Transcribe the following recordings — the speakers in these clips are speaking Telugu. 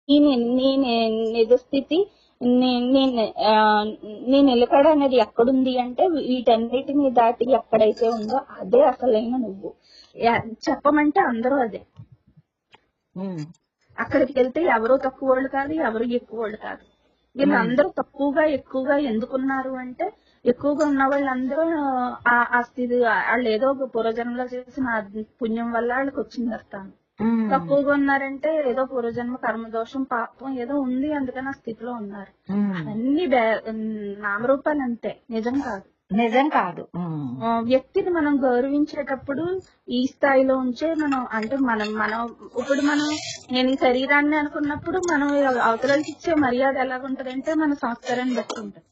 నీ నిజస్థితి, నీ నిలకడ అనేది ఎక్కడుంది అంటే వీటన్నిటిని దాటి ఎక్కడైతే ఉందో అదే అసలైన నువ్వు. చెప్పమంటే అందరూ అదే. అక్కడికి వెళ్తే ఎవరో తక్కువ వాళ్ళు కాదు, ఎవరు ఎక్కువ వాళ్ళు కాదు. వీళ్ళందరూ తక్కువగా ఎక్కువగా ఎందుకున్నారు అంటే, ఎక్కువగా ఉన్న వాళ్ళందరూ ఆ స్థితి వాళ్ళు ఏదో ఒక పూర్వజన్మలో చేసిన పుణ్యం వల్ల వాళ్ళకి వచ్చింది అర్థం. తక్కువగా ఉన్నారంటే ఏదో పూర్వజన్మ కర్మదోషం పాపం ఏదో ఉంది, అందుకని ఆ స్థితిలో ఉన్నారు. అన్ని నామరూపాలు అంతే, నిజం కాదు. వ్యక్తిని మనం గౌరవించేటప్పుడు ఈ స్థాయిలో ఉంచే మనం అంటే మనం ఇప్పుడు నేను ఈ శరీరాన్ని అనుకున్నప్పుడు మనం అవతలకి ఇచ్చే మర్యాద ఎలాగుంటదంటే మన సంస్కారాన్ని బట్టి ఉంటుంది.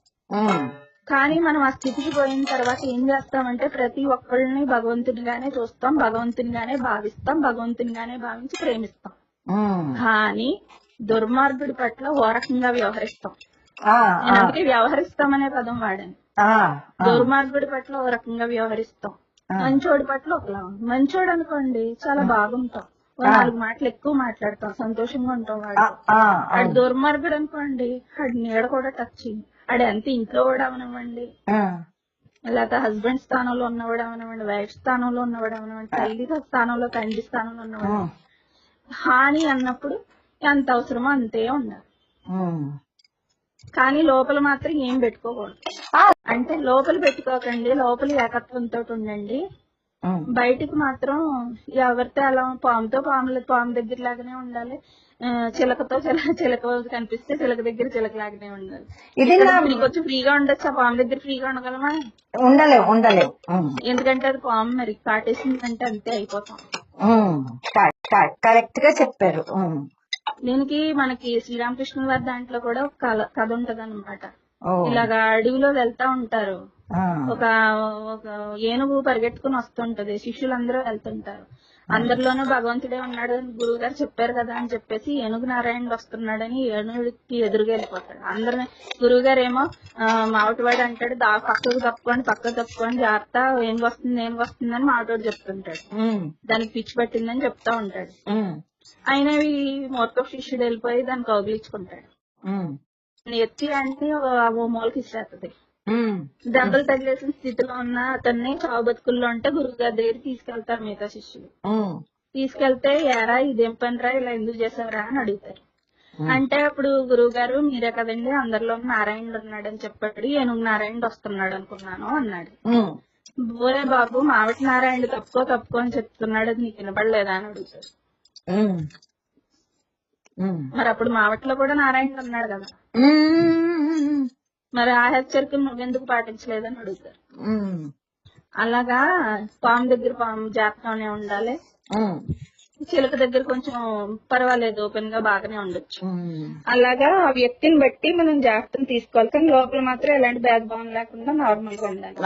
కానీ మనం ఆ స్థితికి పోయిన తర్వాత ఏం చేస్తామంటే ప్రతి ఒక్కళ్ళని భగవంతునిగానే చూస్తాం, భగవంతునిగానే భావిస్తాం, భగవంతునిగానే భావించి ప్రేమిస్తాం. కానీ దుర్మార్గుడి పట్ల ఓ రకంగా వ్యవహరిస్తాం. నేను అందుకే వ్యవహరిస్తామనే పదం వాడాను. దుర్మార్గుడి పట్ల ఓ రకంగా వ్యవహరిస్తాం, మంచోడి పట్ల ఒకలా. మంచోడు అనుకోండి చాలా బాగుంటాం, ఓ 4 మాటలు ఎక్కువ మాట్లాడతాం, సంతోషంగా ఉంటాం వాడు దుర్మార్గుడు అనుకోండి, వాడి నీడ కూడా టచ్ చేయండి. ఆడు ఎంత ఇంట్లో కూడా అవనివ్వండి, లేకపోతే హస్బెండ్ స్థానంలో ఉన్నవాడు అవనివ్వండి, వైఫ్ స్థానంలో ఉన్నవాడు అవనివ్వండి, తల్లి స్థానంలో తండ్రి స్థానంలో ఉన్నవాడు, హాని అన్నప్పుడు ఎంత అవసరమో అంతే ఉండాలి. కానీ లోపల మాత్రం ఏం పెట్టుకోకూడదు. అంటే లోపల పెట్టుకోకండి, లోపల ఏకత్వంతో ఉండండి. బయటికి మాత్రం ఎవరితో అలా పాము దగ్గర లాగానే ఉండాలి, చిలకతో చిలక కనిపిస్తే చిలక దగ్గర చిలక లాగానే ఉండాలి. కొంచెం ఫ్రీగా ఉండొచ్చు, ఆ పాము దగ్గర ఫ్రీగా ఉండగలమా? ఉండలేవు. ఎందుకంటే అది పాము మరి కాటేసిందంటే అంతే అయిపోతాం. కరెక్ట్ గా చెప్పారు. దీనికి మనకి శ్రీరామకృష్ణ వారి దాంట్లో కూడా ఒక కథ ఉంటది అనమాట. ఇలాగా అడవిలో వెళ్తా ఉంటారు, ఒక ఏనుగు పరిగెట్టుకుని వస్తుంటది, శిష్యులందరూ వెళ్తుంటారు. అందరిలోనూ భగవంతుడే ఉన్నాడు అని గురువు గారు చెప్పారు కదా అని చెప్పేసి ఏనుగు నారాయణుడు వస్తున్నాడని ఏనుగుడికి ఎదురుగా వెళ్ళిపోతాడు. అందరిని గురువు గారు ఏమో మావటివాడు అంటాడు, పక్కకు తప్పుకొని జాగ్రత్త, ఏం వస్తుంది అని మావటివాడు చెప్తుంటాడు. దానికి పిచ్చి పట్టిందని చెప్తా ఉంటాడు. ఆయన ఈ మూర్ఖ శిష్యుడు వెళ్ళిపోయి దాన్ని కౌగిలించుకుంటాడు. ఎత్తి అంటే ఓ మూలకి ఇచ్చేస్తుంది. దెబ్బలు తగిలేసిన స్థితిలో ఉన్న అతన్ని చావు బతుకుల్లో ఉంటే గురువు గారి దగ్గర తీసుకెళ్తారు మిగతా శిష్యులు. తీసుకెళ్తే ఎరా ఇదేం పనిరా, ఇలా ఎందుకు చేసావరా అని అడుగుతారు. అంటే అప్పుడు గురువు గారు మీరే కదండి అందరిలో నారాయణుడు ఉన్నాడని చెప్పాడు, ఏనుగు నారాయణుడు వస్తున్నాడు అనుకున్నాను అన్నాడు. బోరే బాబు మావటి నారాయణుడు తప్పుకో అని చెప్తున్నాడు, అది నీకు వినపడలేదా అని అడుగుతాడు. మరి అప్పుడు మావటిలో కూడా నారాయణుడు ఉన్నాడు కదా, మరి ఆ హెచ్చరికలు నువ్వెందుకు పాటించలేదని అడుగుతారు. అలాగా పాము దగ్గర పాము జాగ్రత్తగానే ఉండాలి, చిలక దగ్గర కొంచెం పర్వాలేదు ఓపెన్ గా బాగానే ఉండొచ్చు. అలాగా ఆ వ్యక్తిని బట్టి మనం జాగ్రత్తలు తీసుకోవాలి, కానీ లోపల మాత్రం ఎలాంటి భేదభావం లేకుండా నార్మల్ గా ఉండాలి.